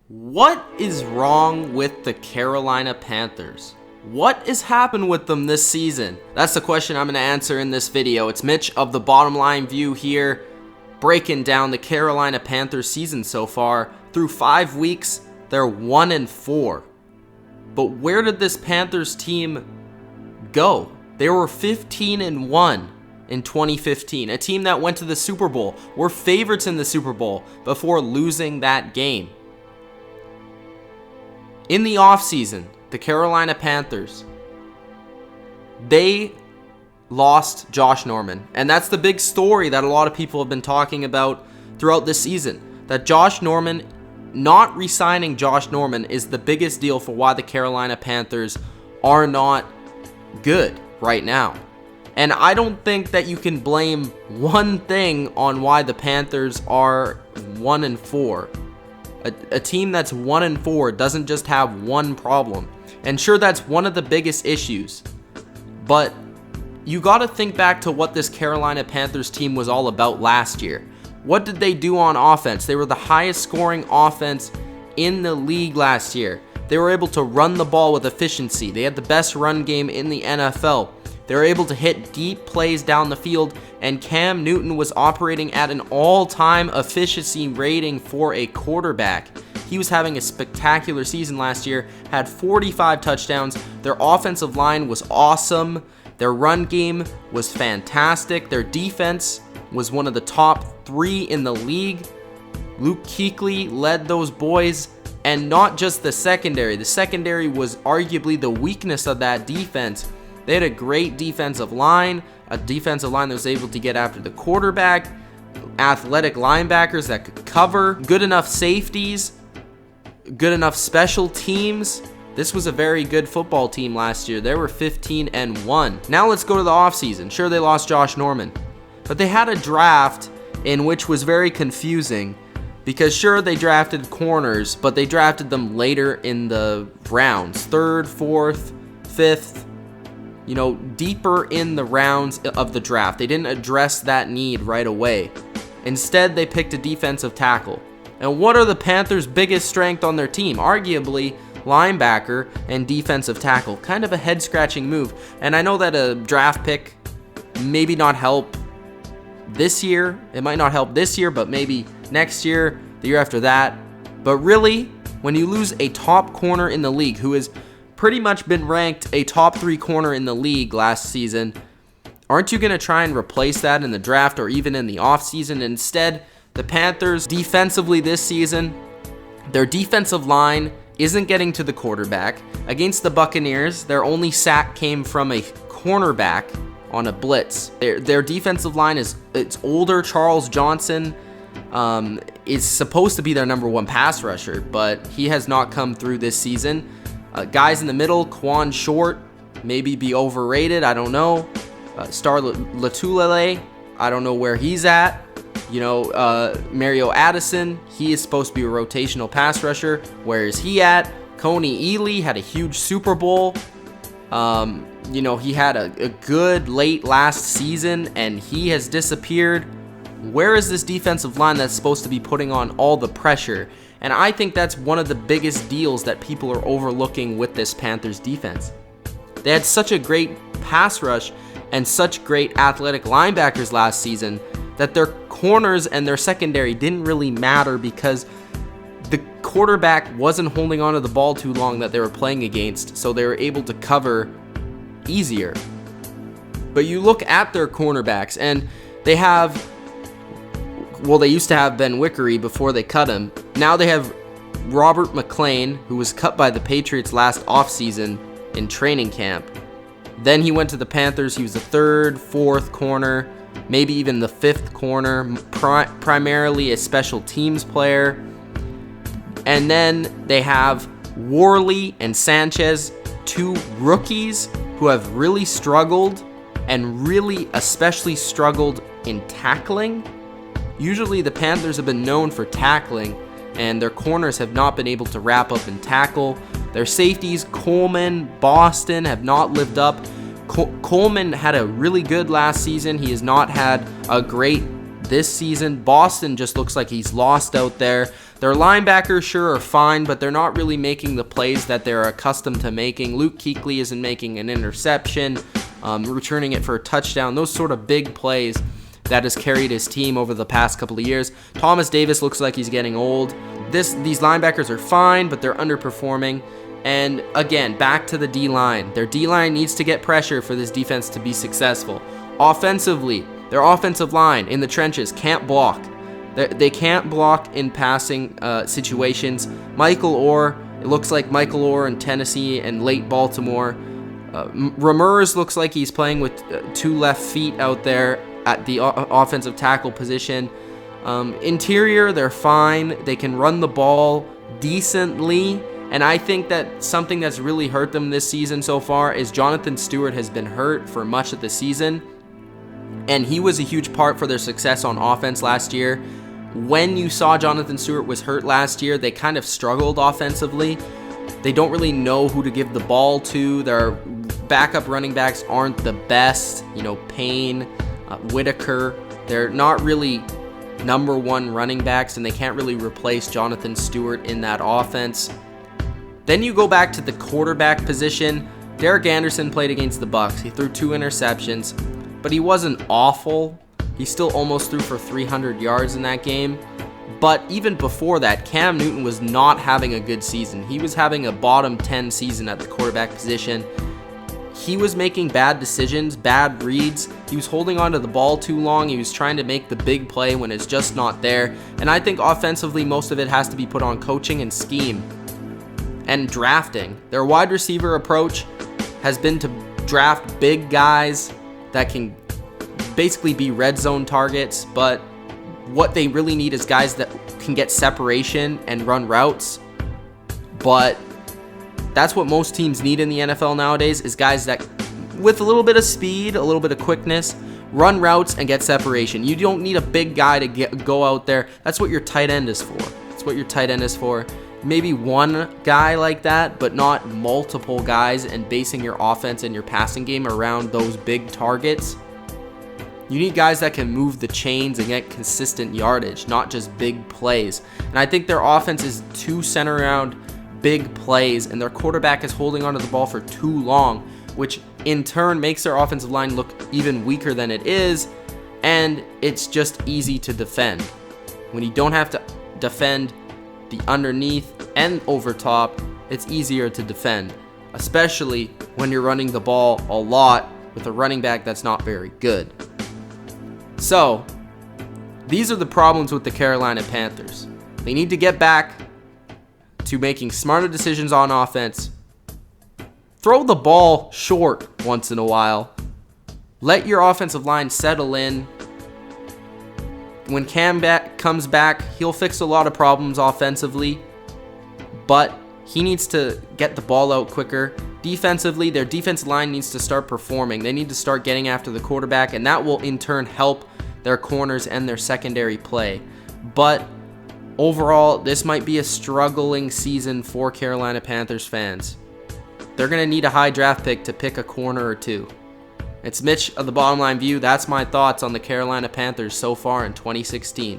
What is wrong with the Carolina Panthers? What has happened with them this season? That's the question I'm going to answer in this video. It's Mitch of the Bottom Line View here, breaking down the Carolina Panthers season so far. Through 5 weeks, they're 1-4. But where did this Panthers team go? They were 15-1 in 2015, a team that went to the Super Bowl, were favorites in the Super Bowl before losing that game. In the offseason, the Carolina Panthers, they lost Josh Norman. And that's the big story that a lot of people have been talking about throughout this season. That Josh Norman, not re-signing Josh Norman is the biggest deal for why the Carolina Panthers are not good right now. And I don't think that you can blame one thing on why the Panthers are 1-4. A team that's 1-4 doesn't just have one problem. And sure, that's one of the biggest issues. But you got to think back to what this Carolina Panthers team was all about last year. What did they do on offense? They were the highest scoring offense in the league last year. They were able to run the ball with efficiency. They had the best run game in the NFL. They were able to hit deep plays down the field, and Cam Newton was operating at an all-time efficiency rating for a quarterback. He was having a spectacular season last year, had 45 touchdowns. Their offensive line was awesome. Their run game was fantastic. Their defense was one of the top 3 in the league. Luke Kuechly led those boys, and not just the secondary. The secondary was arguably the weakness of that defense. They had a great defensive line, a defensive line that was able to get after the quarterback, athletic linebackers that could cover, good enough safeties, good enough special teams. This was a very good football team last year. They were 15-1. Now let's go to the offseason. Sure, they lost Josh Norman, but they had a draft in which was very confusing because sure, they drafted corners, but they drafted them later in the rounds, 3rd, 4th, 5th. Deeper in the rounds of the draft. They didn't address that need right away. Instead, they picked a defensive tackle. And what are the Panthers' biggest strength on their team? Arguably, linebacker and defensive tackle. Kind of a head-scratching move. And I know that a draft pick maybe not help this year. It might not help this year, but maybe next year, the year after that. But really, when you lose a top corner in the league who is pretty much been ranked a top 3 corner in the league last season, aren't you going to try and replace that in the draft or even in the offseason? Instead, the Panthers defensively this season, their defensive line isn't getting to the quarterback. Against the Buccaneers, their only sack came from a cornerback on a blitz. Their defensive line it's older. Charles Johnson is supposed to be their number 1 pass rusher, but he has not come through this season. Guys in the middle, Quan Short, maybe be overrated. I don't know. Star Latulele, I don't know where he's at. Mario Addison, he is supposed to be a rotational pass rusher. Where is he at? Coney Ely had a huge Super Bowl. He had a good late last season, and he has disappeared. Where is this defensive line that's supposed to be putting on all the pressure? And I think that's one of the biggest deals that people are overlooking with this Panthers defense. They had such a great pass rush and such great athletic linebackers last season that their corners and their secondary didn't really matter because the quarterback wasn't holding onto the ball too long that they were playing against, so they were able to cover easier. But you look at their cornerbacks, and they used to have Ben Wickery before they cut him. Now they have Robert McClain, who was cut by the Patriots last offseason in training camp. Then he went to the Panthers. He was the 3rd, 4th corner, maybe even the 5th corner, primarily a special teams player. And then they have Worley and Sanchez, 2 rookies who have really struggled and really especially struggled in tackling. Usually the Panthers have been known for tackling, and their corners have not been able to wrap up and tackle. Their safeties, Coleman, Boston, have not lived up. Coleman had a really good last season. He has not had a great this season. Boston just looks like he's lost out there. Their linebackers sure are fine, but they're not really making the plays that they're accustomed to making. Luke Kuechly isn't making an interception, returning it for a touchdown. Those sort of big plays that has carried his team over the past couple of years. Thomas Davis looks like he's getting old. These linebackers are fine, but they're underperforming. And again, back to the D-line. Their D-line needs to get pressure for this defense to be successful. Offensively, their offensive line in the trenches can't block. They can't block in passing situations. Michael Orr, it looks like Michael Orr in Tennessee and late Baltimore. Ramers looks like he's playing with 2 left feet out there at the offensive tackle position. Interior, they're fine. They can run the ball decently. And I think that something that's really hurt them this season so far is Jonathan Stewart has been hurt for much of the season. And he was a huge part for their success on offense last year. When you saw Jonathan Stewart was hurt last year, they kind of struggled offensively. They don't really know who to give the ball to. Their backup running backs aren't the best. Payne, Whitaker, they're not really number 1 running backs, and they can't really replace Jonathan Stewart in that offense. Then you go back to the quarterback position. Derek Anderson played against the Bucs. He threw 2 interceptions, but he wasn't awful. He still almost threw for 300 yards in that game. But even before that, Cam Newton was not having a good season. He was having a bottom 10 season at the quarterback position. He was making bad decisions, bad reads. He was holding onto the ball too long. He was trying to make the big play when it's just not there. And I think offensively, most of it has to be put on coaching and scheme and drafting. Their wide receiver approach has been to draft big guys that can basically be red zone targets, but what they really need is guys that can get separation and run routes. But that's what most teams need in the NFL nowadays, is guys that with a little bit of speed, a little bit of quickness, run routes and get separation. You don't need a big guy to go out there. That's what your tight end is for. That's what your tight end is for. Maybe one guy like that, but not multiple guys, and basing your offense and your passing game around those big targets. You need guys that can move the chains and get consistent yardage, not just big plays. And I think their offense is too centered around big plays, and their quarterback is holding onto the ball for too long, which in turn makes their offensive line look even weaker than it is, and it's just easy to defend. When you don't have to defend the underneath and over top, it's easier to defend, especially when you're running the ball a lot with a running back that's not very good. So, these are the problems with the Carolina Panthers. They need to get back to making smarter decisions on offense. Throw the ball short once in a while. Let your offensive line settle in. When Cam comes back, he'll fix a lot of problems offensively, but he needs to get the ball out quicker. Defensively, their defense line needs to start performing. They need to start getting after the quarterback, and that will in turn help their corners and their secondary play. But overall, this might be a struggling season for Carolina Panthers fans. They're going to need a high draft pick to pick a corner or two. It's Mitch of the Bottom Line View. That's my thoughts on the Carolina Panthers so far in 2016.